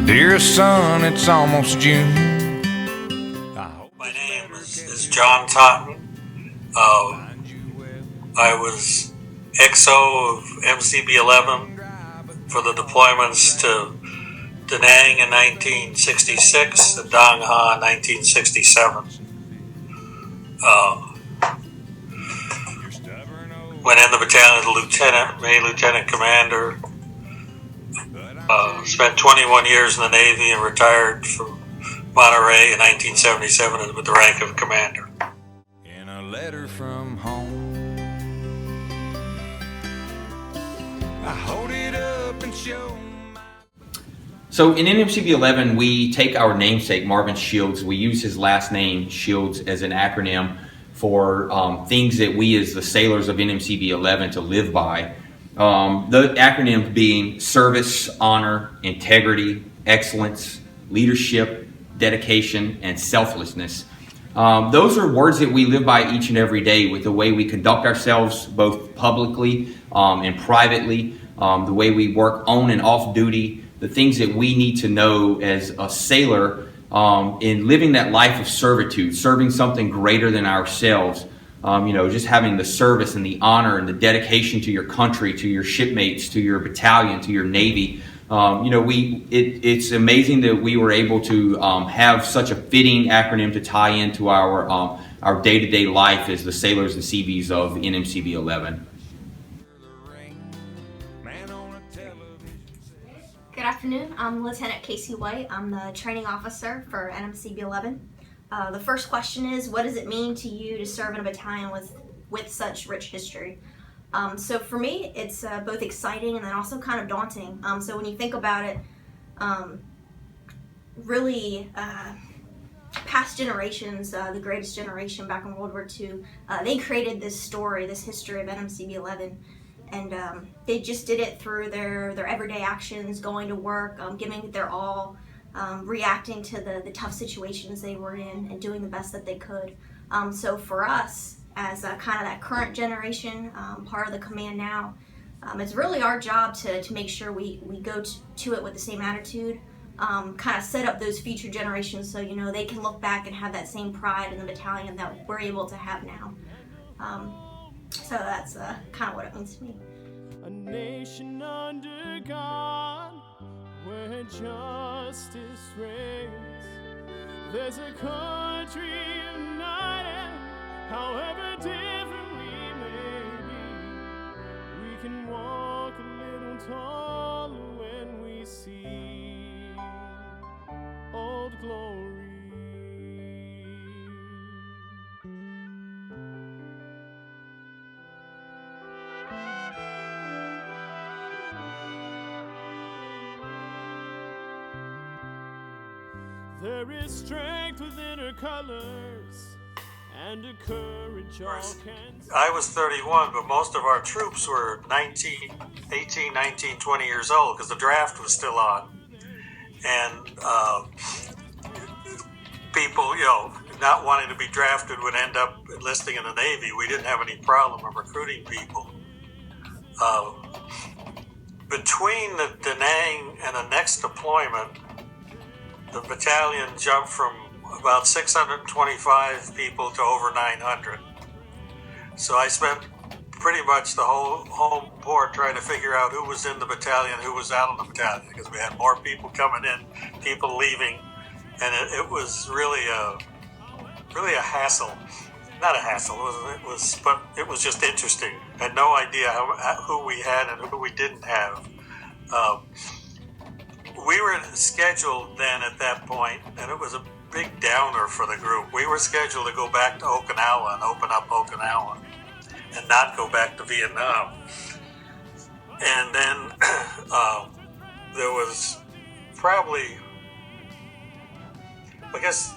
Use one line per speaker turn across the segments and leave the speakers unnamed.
Dear son, it's almost June.
My name is John Totten. I was XO of MCB 11 for the deployments to Da Nang in 1966 and Dong Ha in 1967. Went in the battalion as a lieutenant, made lieutenant commander. Spent 21 years in the Navy and retired from Monterey in 1977 with the rank of commander.
In a letter from home, I hold it up and show.
So in NMCB 11, we take our namesake, Marvin Shields. We use his last name, Shields, as an acronym for things that we as the sailors of NMCB 11 to live by. The acronym being service, honor, integrity, excellence, leadership, dedication, and selflessness. Those are words that we live by each and every day with the way we conduct ourselves, both publicly and privately, the way we work on and off duty, the things that we need to know as a sailor in living that life of servitude, serving something greater than ourselves. Just having the service and the honor and the dedication to your country, to your shipmates, to your battalion, to your Navy. It's amazing that we were able to have such a fitting acronym to tie into our day-to-day life as the sailors and Seabees of NMCB 11.
Good afternoon. I'm Lieutenant Casey White. I'm the training officer for NMCB 11. The first question is, what does it mean to you to serve in a battalion with such rich history? So for me, it's both exciting and then also kind of daunting. So when you think about it, past generations, the greatest generation back in World War II, they created this story, this history of NMCB 11. And they just did it through their everyday actions, going to work, giving it their all, reacting to the tough situations they were in and doing the best that they could. So for us, as kind of that current generation, part of the command now, it's really our job to make sure we go to it with the same attitude, kind of set up those future generations so they can look back and have that same pride in the battalion that we're able to have now. So that's kind of what it means to me.
A nation under God, where justice reigns. There's a country united, however different we may be. We can walk a little taller when we see Old Glory. There is strength within her colors and a courage all can see.
I was 31, but most of our troops were 18, 19, 20 years old because the draft was still on. And people, not wanting to be drafted would end up enlisting in the Navy. We didn't have any problem of recruiting people. Between the Da Nang and the next deployment, the battalion jumped from about 625 people to over 900. So I spent pretty much the whole home port trying to figure out who was in the battalion, who was out of the battalion, because we had more people coming in, people leaving, and it was really a hassle. Not a hassle, but it was just interesting. I had no idea who we had and who we didn't have. We were scheduled then at that point, and it was a big downer for the group. We were scheduled to go back to Okinawa and open up Okinawa and not go back to Vietnam. And then there was probably, I guess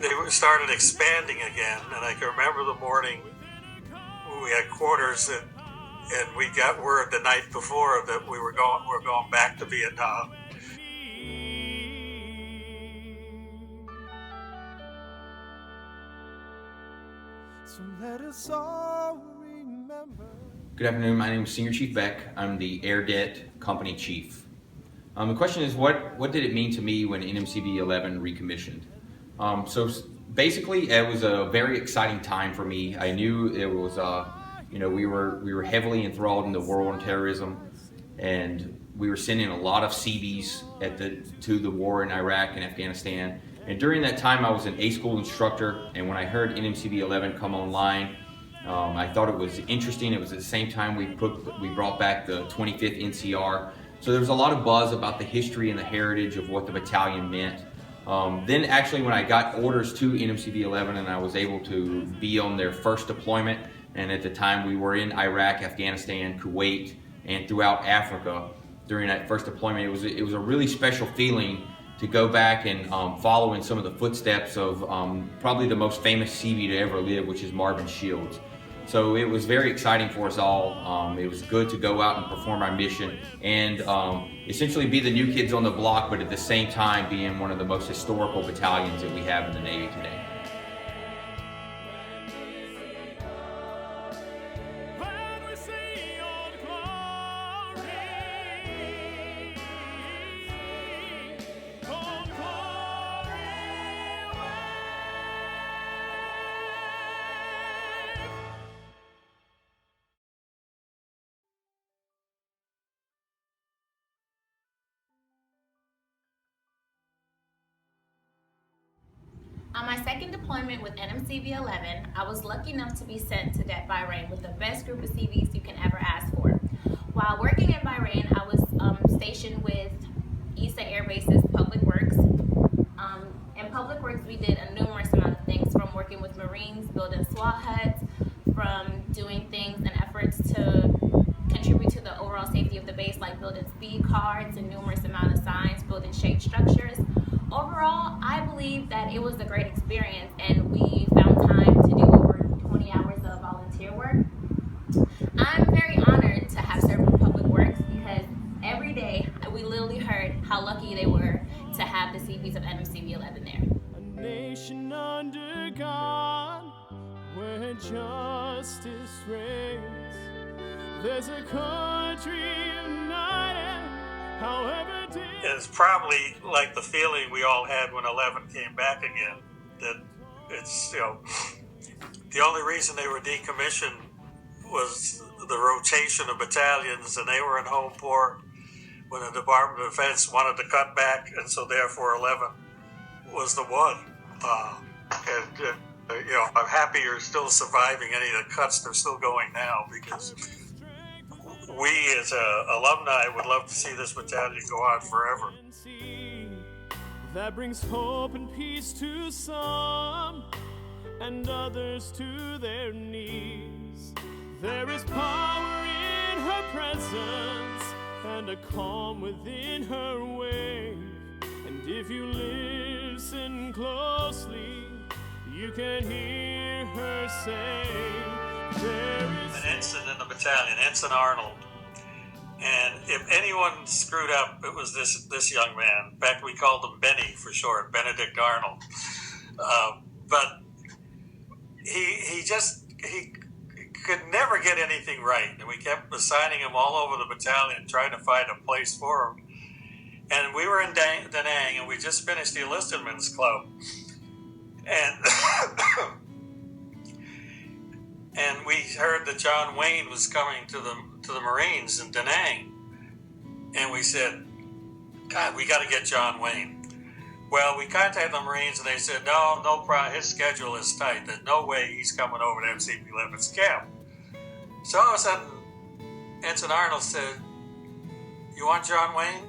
they started expanding again, and I can remember the morning we had quarters and we got word the night before that we were going back to Vietnam.
So let us all remember.
Good afternoon. My name is Senior Chief Beck. I'm the Air Det Company Chief. The question is, what did it mean to me when NMCB 11 recommissioned? Basically, it was a very exciting time for me. I knew it was, we were heavily enthralled in the war on terrorism, and we were sending a lot of Seabees to the war in Iraq and Afghanistan. And during that time, I was an A school instructor, and when I heard NMCB 11 come online, I thought it was interesting. It was at the same time we brought back the 25th NCR. So there was a lot of buzz about the history and the heritage of what the battalion meant. Then actually when I got orders to NMCB 11 and I was able to be on their first deployment, and at the time we were in Iraq, Afghanistan, Kuwait, and throughout Africa during that first deployment, it was a really special feeling to go back and follow in some of the footsteps of probably the most famous Seabee to ever live, which is Marvin Shields. So it was very exciting for us all. It was good to go out and perform our mission and essentially be the new kids on the block, but at the same time being one of the most historical battalions that we have in the Navy today.
On my second deployment with NMCB 11, I was lucky enough to be sent to that Bahrain with the best group of CVs you can ever ask for. While working in Bahrain, I was stationed with ESA Air Base's Public Works. In Public Works, we did a numerous amount of things, from working with Marines, building SWAT huts, from doing things and efforts to contribute to the overall safety of the base, like building speed cards and numerous amount of signs, building shade structures. Overall, I believe that it was a great experience, and we found time to do over 20 hours of volunteer work. I'm very honored to have served with Public Works because every day we literally heard how lucky they were to have the CVs of NMCB 11 there.
A nation under God, where justice reigns. There's a country united, however deep.
It's probably like the feeling we all had when 11 came back again, that it's, the only reason they were decommissioned was the rotation of battalions, and they were in home port when the Department of Defense wanted to cut back, and so therefore 11 was the one. I'm happy you're still surviving any of the cuts. They're still going now, because we as alumni would love to see this battalion go on forever.
That brings hope and peace to some, and others to their knees. There is power in her presence, and a calm within her wave. And if you listen closely, you can hear her say, there is
an ensign in the battalion, Ensign Arnold. And if anyone screwed up, it was this young man. In fact, we called him Benny for short, Benedict Arnold. But he could never get anything right, and we kept assigning him all over the battalion, trying to find a place for him. And we were in Da Nang, and we just finished the enlistment's club, and and we heard that John Wayne was coming to the Marines in Da Nang, and we said, God, we got to get John Wayne. Well, we contacted the Marines, and they said, no problem. His schedule is tight. There's no way he's coming over to NMCB 11's camp. So all of a sudden, Ensign Arnold said, you want John Wayne?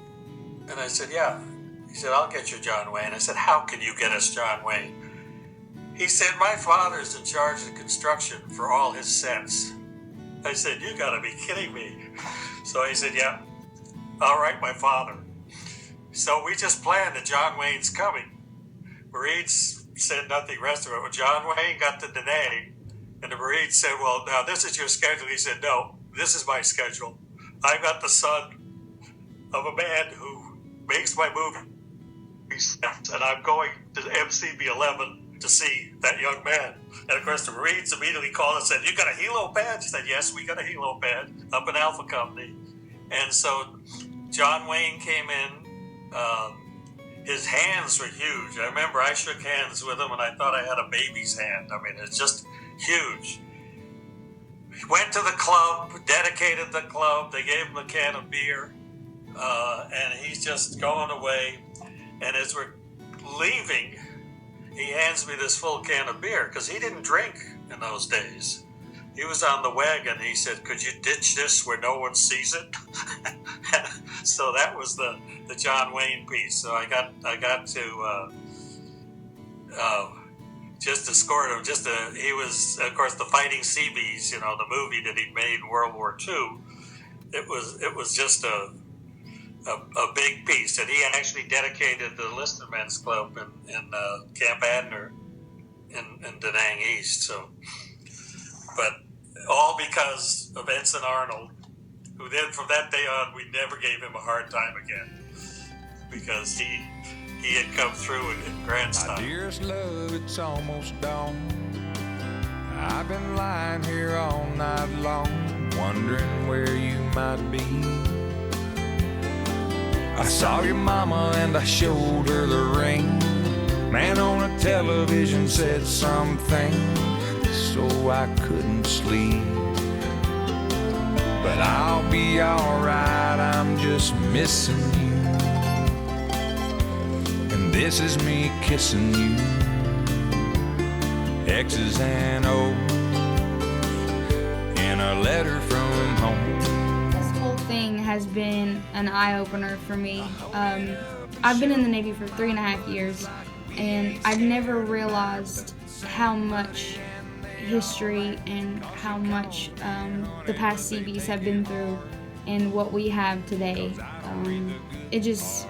And I said, yeah. He said, I'll get you John Wayne. I said, how can you get us John Wayne? He said, my father's in charge of the construction for all his sets. I said, you got to be kidding me. So he said, yeah, all right, my father. So we just planned that John Wayne's coming. Marines said nothing rest of it. When John Wayne got to Da Nang, and the Marines said, well, now this is your schedule. He said, no, this is my schedule. I'm not the son of a man who makes my movie sets, and I'm going to MCB 11 to see that young man. And of course, the Marines immediately called and said, you got a helo pad? He said, yes, we got a helo pad up in Alpha Company. And so John Wayne came in, his hands were huge. I remember I shook hands with him and I thought I had a baby's hand. I mean, it's just huge. He went to the club, dedicated the club. They gave him a can of beer, and he's just going away. And as we're leaving, he hands me this full can of beer because he didn't drink in those days. He was on the wagon. He said, "Could you ditch this where no one sees it?" So that was the John Wayne piece. So I got to just escort him. He was, of course, the Fighting Seabees. The movie that he made in World War II. It was just a big piece, and he actually dedicated the Enlisted Men's Club in Camp Adner in Da Nang East. So, but all because of Ensign Arnold, who then from that day on we never gave him a hard time again because he had come through in grand
My
style.
dearest love, it's almost dawn. I've been lying here all night long, wondering where you might be. I saw your mama and I showed her the ring. Man on a television said something, so I couldn't sleep. But I'll be alright, I'm just missing you. And this is me kissing you. X's and O's in a letter from home.
This whole thing has been an eye-opener for me. I've been in the Navy for 3.5 years, and I've never realized how much history and how much the past Seabees have been through and what we have today. It's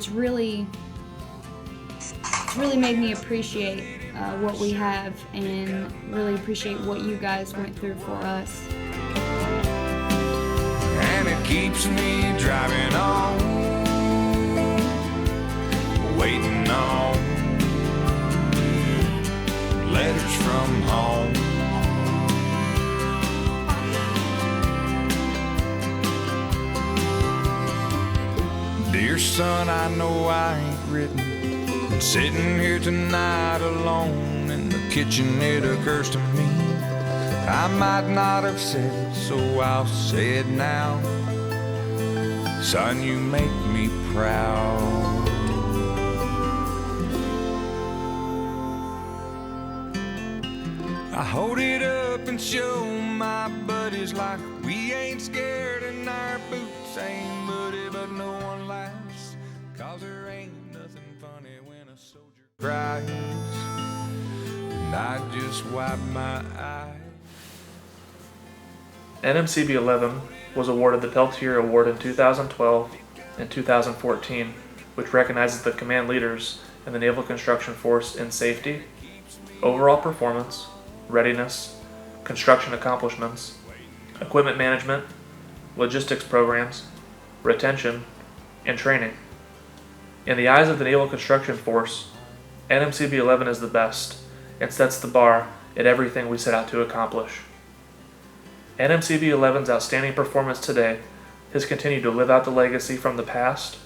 really made me appreciate what we have and really appreciate what you guys went through for us.
And it keeps me driving on, waiting on letters from home. Dear son, I know I ain't written. I'm sitting here tonight alone in the kitchen. It occurs to me I might not have said it, so I'll say it now. Son, you make me proud. I hold it up and show my buddies like we ain't scared and our boots ain't muddy, but no one laughs, 'cause there ain't nothing funny when a soldier cries. And I just wipe my eyes.
NMCB 11 was awarded the Peltier Award in 2012 and 2014, which recognizes the command leaders in the Naval Construction Force in safety, overall performance, readiness, construction accomplishments, equipment management, logistics programs, retention, and training. In the eyes of the Naval Construction Force, NMCB 11 is the best and sets the bar at everything we set out to accomplish. NMCB 11's outstanding performance today has continued to live out the legacy from the past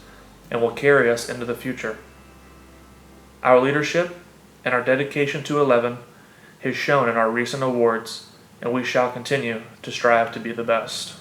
and will carry us into the future. Our leadership and our dedication to 11 has shown in our recent awards, and we shall continue to strive to be the best.